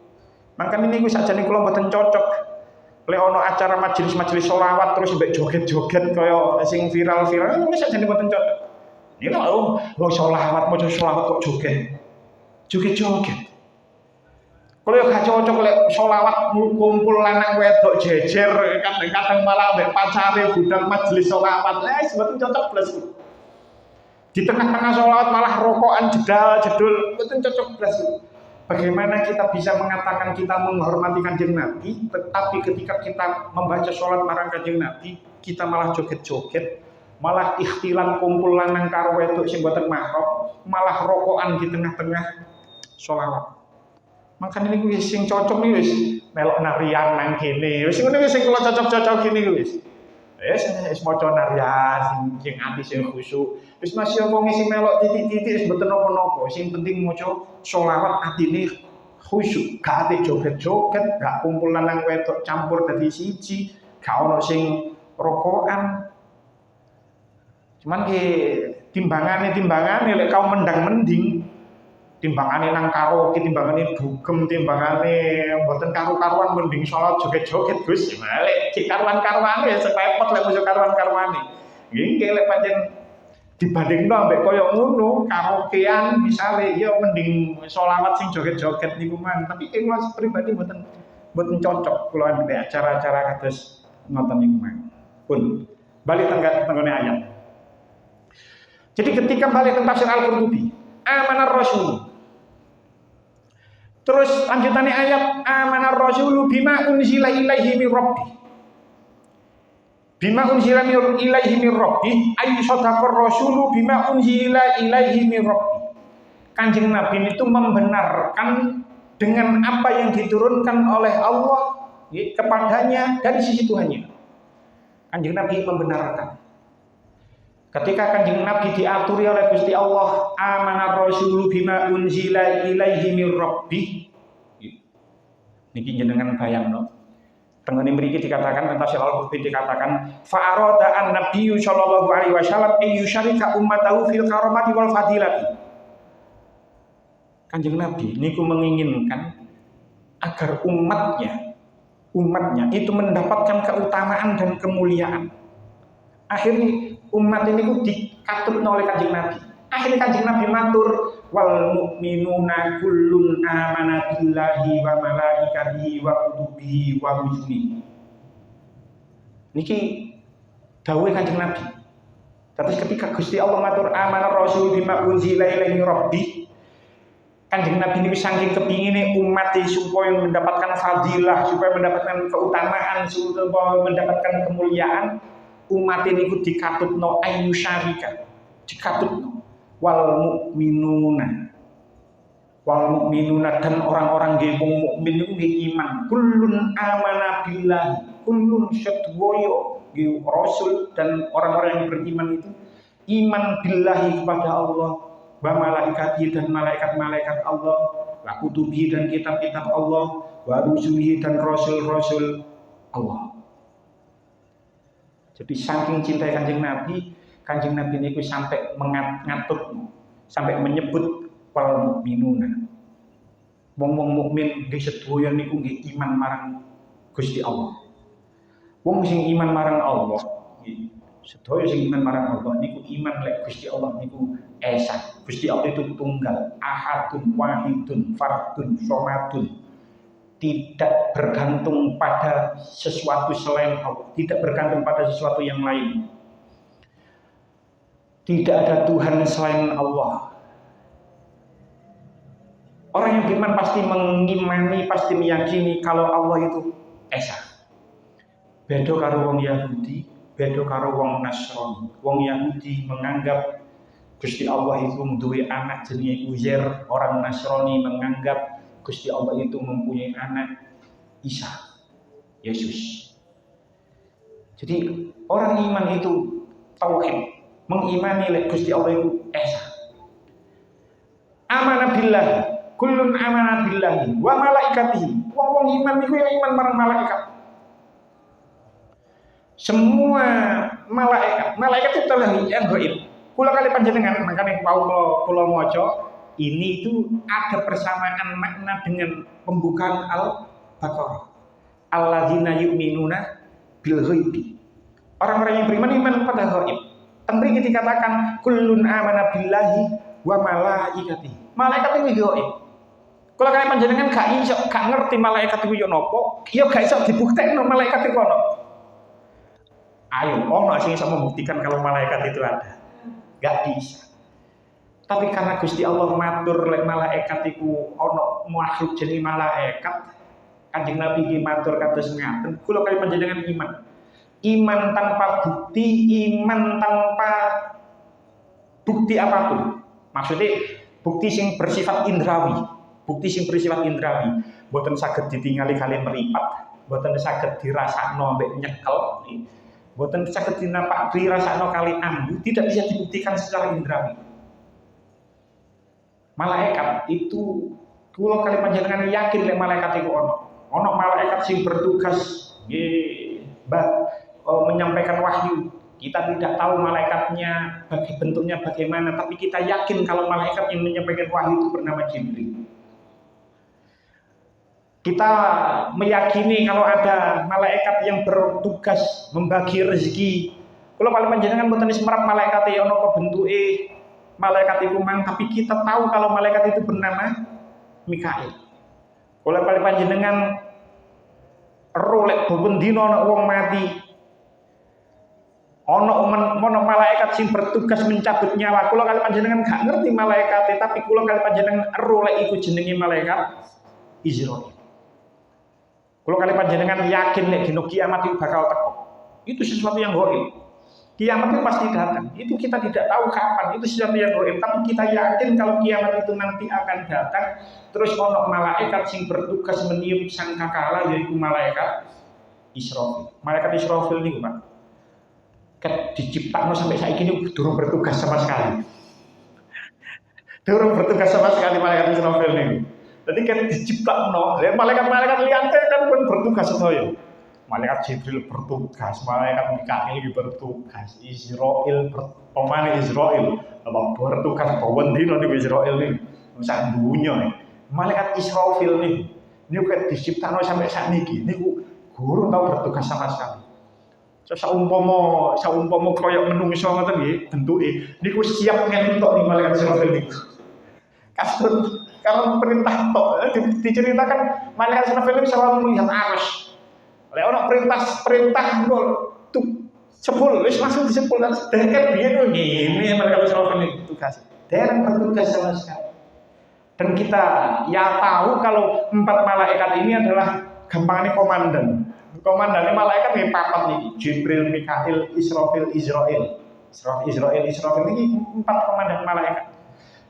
Makanya ini gue saja nih kalau mboten cocok. Lek ono acara majelis sholawat terus mbek joget-joget kaya sing viral-viral, ini saja nih mboten cocok. Ini lho, sholawat mau sholawat kok joget. Joget-joget. Kalau gak cocok lek sholawat kumpul lanang wedok jejer, kadang-kadang malah mbek pacare budal majelis sholawat. Wis mboten cocok blas. Di tengah-tengah sholawat malah rokokan jedal-jedul, mboten cocok blas. Bagaimana kita bisa mengatakan kita menghormati Kanjeng Nabi, tetapi ketika kita membaca sholat marang Kanjeng Nabi, kita malah joget-joget, malah ikhtilan kumpul lanang karo wedok sing boten mahram, malah rokokan di tengah-tengah sholawat. Makanya ini wis sing cocok nih wis melok narian nang kene. Wis ngene wis sing kula cocok-cocok kene wis. Wis maca narian sing ati sing khusyuk. Wis masih omong sing melok titik-titik wis mboten napa-napa. Sing penting maca sholawat atine khusyuk, gak ate joget-joget, gak kumpul lanang wedok campur dadi siji, gak ono sing rokokan. Cuman ki timbangane lek kaum mendang mending, timbangane nang karaoke, timbangane dugem, timbangane mboten karu-karuan mending salat joget-joget Gus. Lek ki karuan-karuane ya sepepet lek musuh karuan-karuane. Nggih lek pancen dibandingno ambek koyo ngono, karaokean misale ya mending selawat sing joget-joget niku man. Tapi kula pribadi mboten cocok kula ambek acara-acara kados ngoten niku man. Pun balik tenggone ayat. Jadi ketika balik ke tafsir Al-Qurtubi, amanar rasul. Terus lanjutannya ayat amanar rasulu bima unzila ilaihi mir rabbih. Bima unzila ilaihi mir rabbih ay sadaqar rasulu bima unzila ilaihi mir rabbih. Kanjeng Nabi itu membenarkan dengan apa yang diturunkan oleh Allah kepadanya dari sisi Tuhannya. Kanjeng Nabi membenarkan. Ketika Kanjeng Nabi diaturi oleh Gusti Allah, amanar rasulu bima unzila ilaihi mir rabbih. Niki jenengan bayangno. Tengene mriki dikatakan tafsir Al-Qurtubi dikatakan fa arada an-nabiyyu sallallahu alaihi wasallam ayyusharika ummatahu fil karamati wal fadilati. Kanjeng Nabi niku menginginkan agar umatnya itu mendapatkan keutamaan dan kemuliaan. Akhirnya umat ini ku dikatutna oleh Kanjeng Nabi. Akhirnya Kanjeng Nabi matur wal mu'minuna kullun amana billahi wa malaikatihi wa kutubihi wa rusulihi. Niki dawuhe Kanjeng Nabi. Tapi ketika Gusti Allah matur amana rasul bima unzila ilaihi rabbih, Kanjeng Nabi ini saking kepingine umat supaya mendapatkan fadilah, supaya mendapatkan keutamaan, supaya mendapatkan kemuliaan. Umat ini ku dikatutno ayyusyarika, dikatutno wal mu'minuna dan orang-orang nggih wong mukmin niku nggih iman kullun amana billahi kullun sadwaya nggih rasul dan orang-orang yang beriman itu iman billahi kepada Allah wa malaikati dan malaikat-malaikat Allah wa kutubi dan kitab-kitab Allah wa rusulihi dan rasul-rasul Allah. Jadi saking cintai Kanjeng Nabi niku sampai ngatur, sampai menyebut wal mukminuna. Wong-wong mukmin nggih sedaya niku nggih iman marang Gusti Allah. Wong sing iman marang Allah, sedaya sing iman marang Allah niku iman lek Gusti Allah niku esa. Gusti Allah itu tunggal, ahadun wahidun fardun somadun. Tidak bergantung pada sesuatu selain Allah, tidak bergantung pada sesuatu yang lain. Tidak ada Tuhan selain Allah. Orang yang beriman pasti mengimani, pasti meyakini kalau Allah itu esa. Beda karo wong Yahudi, beda karo wong Nasrani. Wong Yahudi menganggap Gusti Allah itu duwe anak jenenge Uzair, orang Nasrani menganggap Gusti Allah itu mempunyai anak Isa, Yesus. Jadi orang iman itu tauhid, mengimani lek Gusti Allah itu esa. Amanah billahi, kullun amanah billahi wa malaikatihi. Wong iman niku ya iman marang malaikat. Semua malaikat itu telah yang gaib. Kula kali panjenengan makane kula maca ini itu ada persamaan makna dengan pembukaan Al-Baqarah. Alladzina yu'minuna bil ghaibi. Orang-orang yang beriman iman pada ghaib. Tembri dikatakan kullun amana billahi wa malaikatihi. Malaikat itu ghaib. Kalau kalian panjenengan gak ngerti malaikat itu yo napa, ya gak iso dibuktekno malaikat itu ono. Ayo, ono sing iso membuktikan kalau malaikat itu ada. Gak bisa. Tapi karena Gusti Allah matur lek malaikat iku ana makhluk jenenge malaikat, Kanjeng Nabi iki matur kados ngaten, kula kali panjenengan iman. Iman tanpa bukti, iman tanpa bukti apapun. Maksudnya bukti sing bersifat indrawi, boten saged ditingali kali meripat, boten saged dirasakno ambek nyekel, boten saged dirasakno kali ambu, tidak bisa dibuktikan secara indrawi. Malaikat itu Kula kali panjenengan yakin lek malaikat iku ono. Ono malaikat sing bertugas nggih menyampaikan wahyu. Kita tidak tahu malaikatnya bentuknya bagaimana, tapi kita yakin kalau malaikat yang menyampaikan wahyu itu bernama Jibril. Kita meyakini kalau ada malaikat yang bertugas membagi rezeki. Kalau paling panjenengan mboten semerap malaikat ya ono apa bentuke malaikat itu mang, tapi kita tahu kalau malaikat itu bernama Mikail. Kalau paling panjenengan rolek boben dina ana wong mati. Ono malaikat sing bertugas mencabut nyawa. Kula kali panjenengan gak ngerti malaikat, tapi kula kali panjenengan rolek iku jenenge malaikat Israil. Kula kali panjenengan yakin nek dina kiamat itu bakal teko. Itu sesuatu yang gaib. Kiamat itu pasti datang. Itu kita tidak tahu kapan. Itu sesuatu yang gaib, tapi kita yakin kalau kiamat itu nanti akan datang. Terus ono malaikat sing bertugas meniup sangkakala yaitu malaikat Israfil. Malaikat Israfil niku, Pak, diciptakan sampai saiki ini durung bertugas sama sekali. Durung bertugas sama sekali malaikat Israfil ini. Jadi kan diciptakan, malaikat-malaikat liyane kan pun bertugas sedaya. Malaikat Jibril bertugas, malaikat Mikail bertugas, Israil pemane Israil, apa bertugas bawendino niku Israil niku. Sak dunya. Malaikat Israfil niku kan diciptakan sampai sakniki niku guru tau bertugas sama sekali. Saumpama koyo menungso ngoten nggih bentuke niku siap ngentok ning malaikat Israfil niku. Kasut karena perintah tok diceritakan malaikat Israfil niku selalu melihat arus. Lek ono perintah kok tuh sepul wis langsung disepul kan deket biyen ngene malaikat Israfil niku tugas. Dereng bertugas sama sekali. Dan kita ya tahu kalau 4 malaikat ini adalah gampangane komandan. Komandannya malaikat nih papat nih, Jibril, Mikail, Israfil ini 4 komandan malaikat.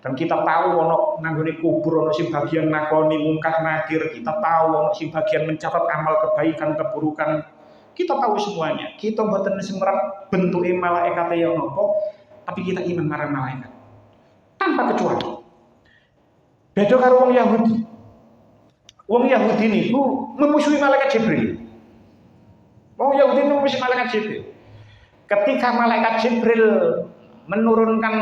Dan kita tahu ono nanggone kubur ono sing bagian nakoni mungkar nakir, kita tahu ono sing bagian mencatat amal kebaikan keburukan. Kita tahu semuanya. Kita mboten semerap bentuke malaikat ya nopo, tapi kita iman marang malaikat. Tanpa kecuali. Beda karo wong Yahudi. Wong Yahudi niku memusuhi malaikat Jibril. Wong Yahudi memusuhi malaikat Jibril. Ketika malaikat Jibril menurunkan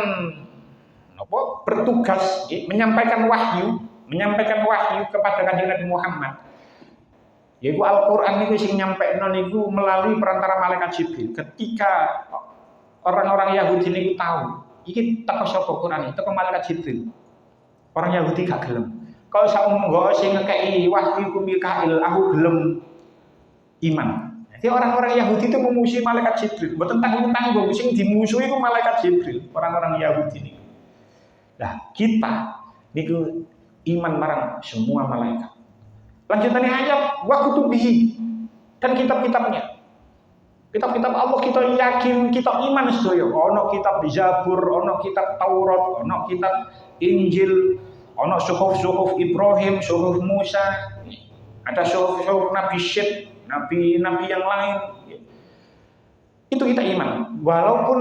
bertugas menyampaikan wahyu kepada Kanjeng Nabi Muhammad. Yaitu Al-Qur'an niku sing nyampaikno niku melalui perantara malaikat Jibril. Ketika orang-orang Yahudi niku tahu, iki teko sapa Qur'an, teko malaikat Jibril. Orang Yahudi gak gelem. Kalau saumenggo sing ngekeki wahyu ku Mikail, aku gelem iman. Jadi orang-orang Yahudi itu memusuhi malaikat Jibril. Mboten tanggung-tanggung sing dimusuhi ku malaikat Jibril, orang-orang Yahudi niku. Nah, kita niku iman marang semua malaikat. Lanjutannya ayat wa kutubihi dan kitab-kitabnya. Kitab-kitab Allah kita yakin, kita iman sedaya. Ono kitab Zabur, ono kitab Taurat, ono kitab Injil, ono suhuf Ibrahim, suhuf Musa, ada suhuf Nabi Syed, nabi-nabi yang lain. Itu kita iman. Walaupun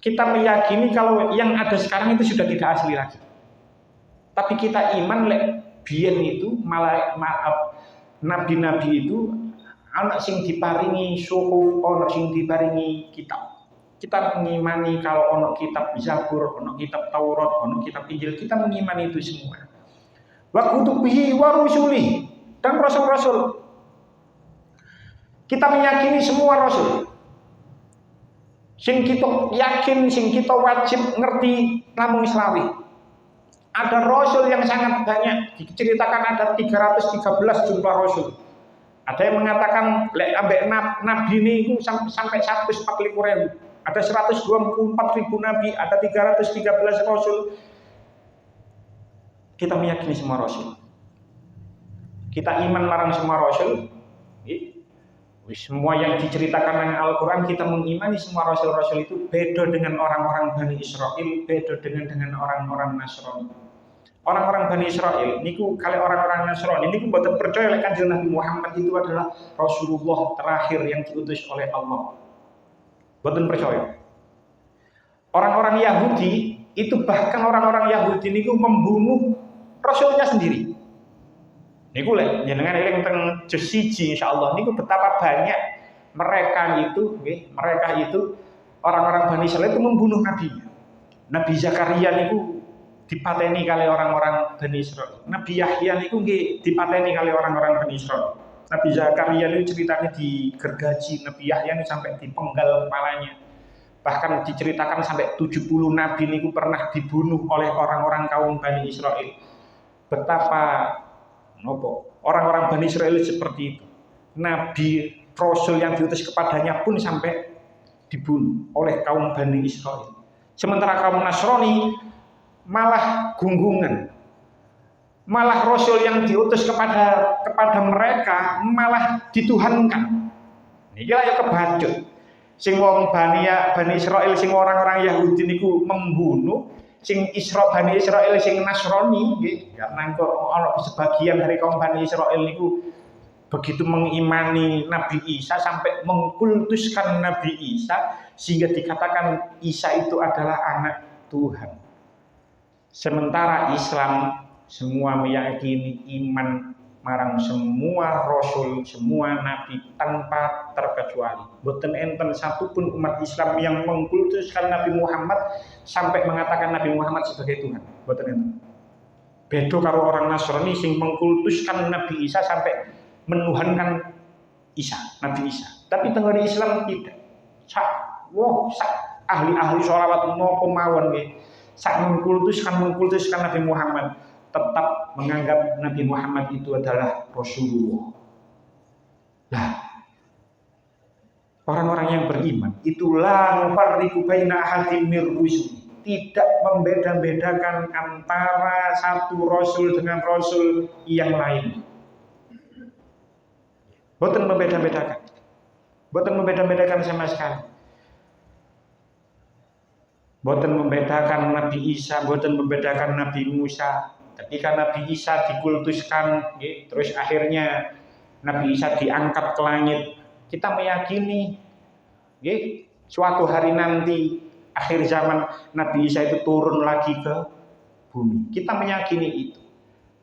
kita meyakini kalau yang ada sekarang itu sudah tidak asli lagi. Tapi kita iman lek biyen itu nabi-nabi itu ana sing diparingi suhuf, ana sing diparingi kitab. Kita mengimani kalau ono kitab Zabur, ono kitab Taurat, ono kitab Injil, kita mengimani itu semua. Wa kutubihi wa rusuli dan rasul-rasul. Kita meyakini semua rasul. Sing kita yakin, sing kita wajib ngerti namung Islami. Ada rasul yang sangat banyak, diceritakan ada 313 jumlah rasul. Ada yang mengatakan lek ambek nabi niku sampai 144.000. Ada 124.000 nabi, ada 313 rasul. Kita meyakini semua rasul. Kita iman marang semua rasul. Semua yang diceritakan dengan Al-Quran kita mengimani semua rasul-rasul itu. Beda dengan orang-orang Bani Israel, beda dengan orang-orang Nasrani. Orang-orang Bani Israel niku kali orang-orang Nasrani niku mboten percaya lek Kanjeng Nabi Muhammad itu adalah Rasulullah terakhir yang diutus oleh Allah. Mboten percaya. Orang-orang Yahudi Itu bahkan orang-orang Yahudi niku membunuh rasulnya sendiri. Niku lek jenengan eling teng juz 1 insyaallah niku betapa banyak mereka itu orang-orang Bani Israil itu membunuh nabinya. Nabi Zakaria niku dipateni kali orang-orang Bani Israil. Nabi Yahya niku nggih dipateni kali orang-orang Bani Israil. Nabi Zakaria niku ceritanya digergaji, Nabi Yahya niku sampai dipenggal kepalanya. Bahkan diceritakan sampai 70 nabi niku pernah dibunuh oleh orang-orang kaum Bani Israil. Betapa orang-orang Bani Israil seperti itu. Nabi Rasul yang diutus kepadanya pun sampai dibunuh oleh kaum Bani Israil. Sementara kaum Nasrani malah gunggungan. Malah Rasul yang diutus kepada mereka malah dituhankan. Niki ya kebacut. Sing wong Bani Israil sing orang-orang Yahudi niku membunuh, sing Bani Israil sing Nasrani nggih, karena kok ana sebagian dari kaum Bani Israil niku begitu mengimani Nabi Isa sampai mengkultuskan Nabi Isa sehingga dikatakan Isa itu adalah anak Tuhan. Sementara Islam semua meyakini iman marang semua rasul, semua nabi tanpa terkecuali. Boten enten satupun umat Islam yang mengkultuskan Nabi Muhammad sampai mengatakan Nabi Muhammad sebagai Tuhan. Boten enten. Beda karo orang Nasrani sing mengkultuskan Nabi Isa sampai menuhankan Nabi Isa. Tapi tenggone Islam tidak. Sak ahli-ahli sholawat napa mawon nggih. Sak mengkultuskan Nabi Muhammad, tetap menganggap Nabi Muhammad itu adalah Rasulullah. Nah, orang-orang yang beriman itulah nufarriqu baina ahadin mir rusul, tidak membeda-bedakan antara satu rasul dengan rasul yang lain. Boten membeda-bedakan sama sekali. Boten membedakan Nabi Isa, boten membedakan Nabi Musa. Ketika Nabi Isa dikultuskan, terus akhirnya Nabi Isa diangkat ke langit, kita meyakini, suatu hari nanti akhir zaman Nabi Isa itu turun lagi ke bumi. Kita meyakini itu.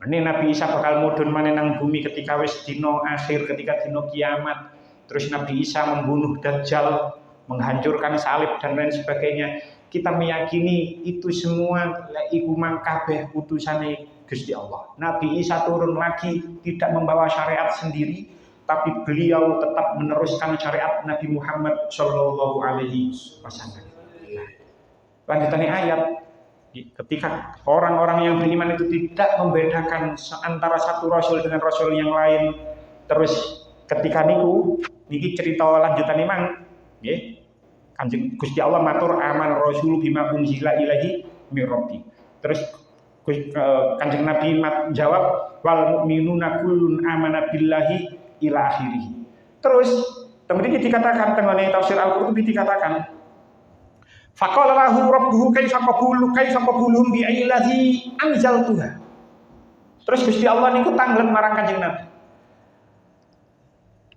Ini Nabi Isa bakal mudhun maneh nang bumi ketika wis dino akhir, ketika dino kiamat. Terus Nabi Isa membunuh Dajjal, menghancurkan salib dan lain sebagainya. Kita meyakini itu semua iku mangkabeh utusane Gusti Allah. Nabi Isa turun lagi tidak membawa syariat sendiri, tapi beliau tetap meneruskan syariat Nabi Muhammad Shallallahu Alaihi Wasallam. Lanjutannya ayat, ketika orang-orang yang beriman itu tidak membedakan antara satu rasul dengan rasul yang lain, terus ketika niki cerita lanjutannya mang, Kanjeng Gusti Allah matur aman rasul bima unzila ilaihi mir rabbi. Terus Kanjeng Nabi jawab wal mu'minuna kullun amana billahi ila akhirih. Terus kemudian dikatakan tengene tafsir Al-Qurtubi dikatakan faqala lahu rabbuhu kaifa qabuluhum bi ayyilladzi anzaltuha. Terus Gusti Allah niku tanglet marang Kanjeng Nabi.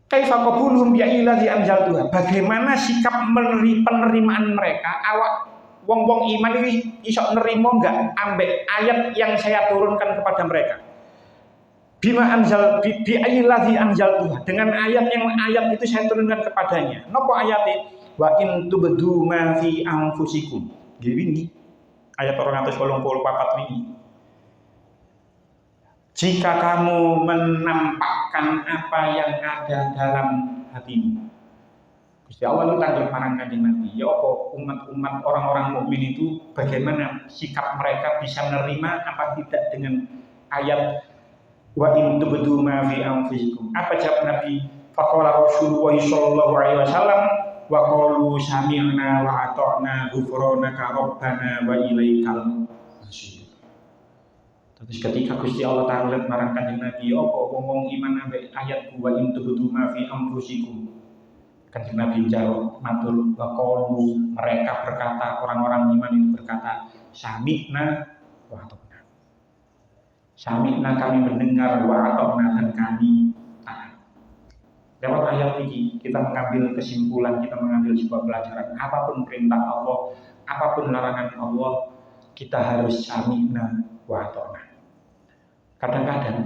Kaifa qabuluhum bi ayyilladzi anzaltuha. Bagaimana sikap penerimaan mereka wong-wong iman ini iso nerima enggak ambek ayat yang saya turunkan kepada mereka. Bima anzal bi ayyilladzi anzaltuha. Dengan ayat itu saya turunkan kepadanya. Napa ayate? Wa in tubdu ma fi anfusikum. Nggih ayat 284 ini. Jika kamu menampakkan apa yang ada dalam hatimu. Gusti Allah itu tanggal marang Kanjeng Nabi. Ya apa umat orang-orang mukmin itu bagaimana sikap mereka bisa menerima apa tidak dengan ayat wa in tubdu ma fi anfusikum. Apa jawab Nabi? Faqala Rasulullah sallallahu alaihi wasallam wa qalu sami'na wa ata'na ghufranaka rabbana wa ilaikal masir. Terus ketika Gusti Allah tanglet marang Kanjeng Nabi, apa ngomong iman ambek ayat wa in tubdu ma fi anfusikum. Kanjeng Nabi jawab matur wa qalu, mereka berkata, orang-orang iman itu berkata, sami'na wa ata'na. Sami'na kami mendengar, wa ata'na dan kami taat. Lewat ayat ini kita mengambil kesimpulan, kita mengambil sebuah pelajaran. Apapun perintah Allah, apapun larangan Allah, kita harus sami'na wa ata'na. Kadang-kadang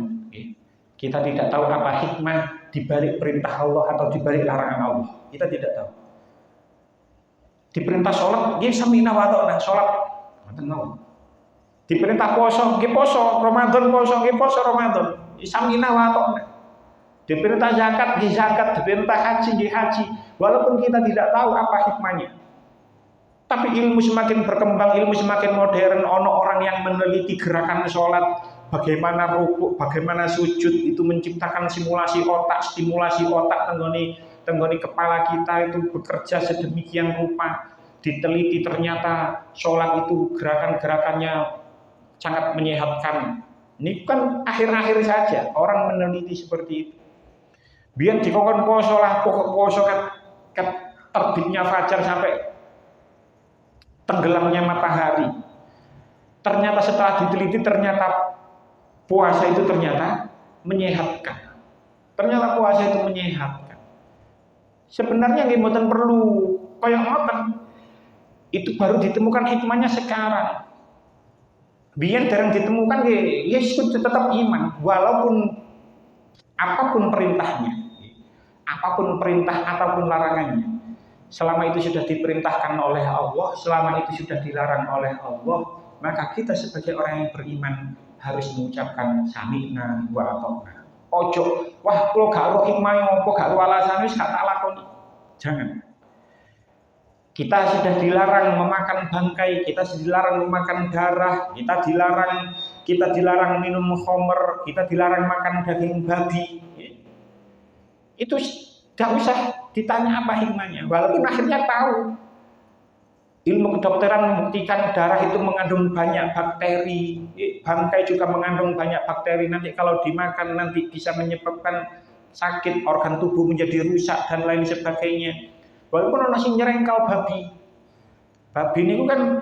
kita tidak tahu apa hikmah di balik perintah Allah atau di balik larangan Allah. Kita tidak tahu. Diperintah sholat, nggih sami'na wa ata'na, sholat. Mboten nau. Diperintah poso, nggih poso, Ramadan poso, nggih poso Ramadan. Sami'na wa ata'na. Diperintah zakat, nggih zakat, diperintah haji, nggih haji. Walaupun kita tidak tahu apa hikmahnya. Tapi ilmu semakin berkembang, ilmu semakin modern, ono orang yang meneliti gerakan sholat, bagaimana rukuk, bagaimana sujud, itu menciptakan simulasi otak, stimulasi otak tenggoni kepala kita itu bekerja sedemikian rupa. Diteliti ternyata sholat itu gerakan-gerakannya sangat menyehatkan. Ini kan akhir-akhir saja orang meneliti seperti itu. Biar dikongkon poso lah, pokok poso kan terbitnya fajar sampai tenggelamnya matahari. Ternyata setelah diteliti ternyata puasa itu ternyata menyehatkan. Ternyata puasa itu menyehatkan. Sebenarnya nggih mboten perlu kaya ngoten. Itu baru ditemukan hikmahnya sekarang. Biyen dereng ditemukan nggih, ya tetap iman walaupun apapun perintahnya. Apapun perintah ataupun larangannya. Selama itu sudah diperintahkan oleh Allah, selama itu sudah dilarang oleh Allah, maka kita sebagai orang yang beriman harus mengucapkan sami'na wa ata'na. Ojo, wah kalau gak roh hikmah apa gak roh alasan wis gak tak lakoni. Jangan. Kita sudah dilarang memakan bangkai, kita sudah dilarang memakan darah, kita dilarang minum khamr, kita dilarang makan daging babi. Itu tidak usah ditanya apa hikmahnya, walaupun akhirnya tahu. Ilmu kedokteran membuktikan darah itu mengandung banyak bakteri, bangkai juga mengandung banyak bakteri. Nanti kalau dimakan nanti bisa menyebabkan sakit, organ tubuh menjadi rusak dan lain sebagainya. Walaupun orang sing nyerengkal babi niku kan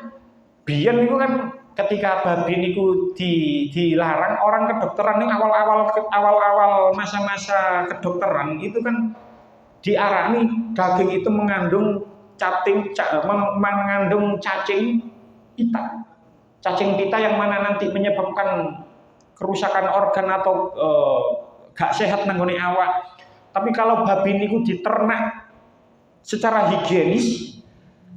biyen niku kan ketika babi niku dilarang, orang kedokteran ini awal-awal masa-masa kedokteran itu kan diarani daging itu mengandung cacing pita. Cacing pita yang mana nanti menyebabkan kerusakan organ atau gak sehat nanggone awak. Tapi kalau babi niku diternak secara higienis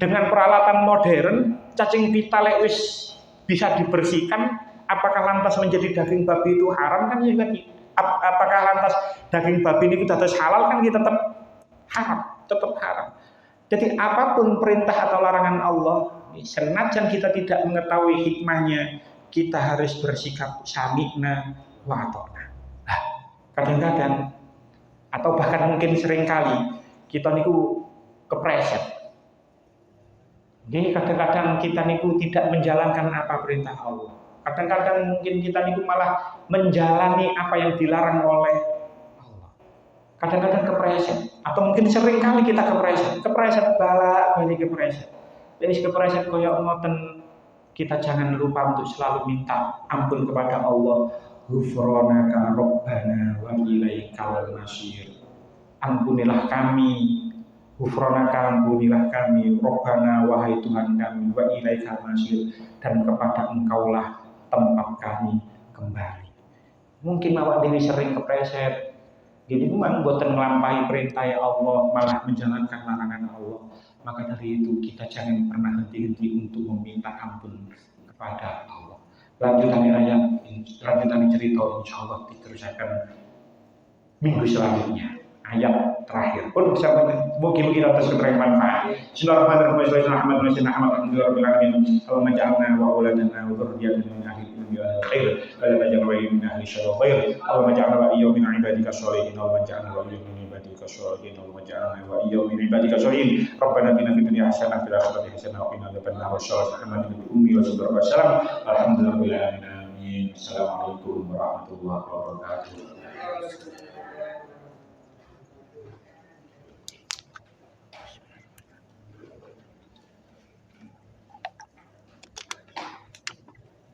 dengan peralatan modern, cacing pita lek wis bisa dibersihkan, apakah lantas menjadi daging babi itu haram kan ya lagi? Apakah lantas daging babi niku dados halal kan ya tetap haram. Jadi apapun perintah atau larangan Allah, senajan kita tidak mengetahui hikmahnya, kita harus bersikap sami'na wa ata'na. Nah, kadang-kadang atau bahkan mungkin seringkali kita niku kepreset. Jadi kadang-kadang kita niku tidak menjalankan apa perintah Allah. Kadang-kadang mungkin kita niku malah menjalani apa yang dilarang oleh Allah. Kadang-kadang kepreset. Atau mungkin sering kali kita kepreset balik kepreset. Jadi kepreset koyok ngoten, kita jangan lupa untuk selalu minta ampun kepada Allah. Ghufranaka Rabbana wa ilaikal masir. Ampunilah kami, ghufranaka ampunilah kami, Rabbana wahai Tuhan kami, wa ilaikal masir, dan kepada Engkaulah tempat kami kembali. Mungkin awak dewi sering kepreset. Jadi memang buatan melampaui perintah ya Allah, malah menjalankan larangan Allah. Maka dari itu kita jangan pernah henti-henti untuk meminta ampun kepada Allah. Lanjutan cerita insya Allah diteruskan minggu selanjutnya. Ayat terakhir pun bisa mungkin atas keterangan manfaat. Bismillahirrahmanirrahim. Allahumma ja'alna wa auladana wa dhurriyyatana min ahli khair. Allahumma ja'alna wa min ahli syarri khair. Allahumma ja'alna wa iyyahu min ibadika sholihin. Allahumma ja'alna wa iyyahu min ibadika sholihin. Allahumma ja'alna wa iyyahu min ibadika sholihin. Rabbana atina fid dunya hasanah wa fil akhirati hasanah wa qina adzabannar. Wassalamu ala ummi wa sallallahu alhamdulillahi rabbil alamin. Assalamualaikum warahmatullahi wabarakatuh.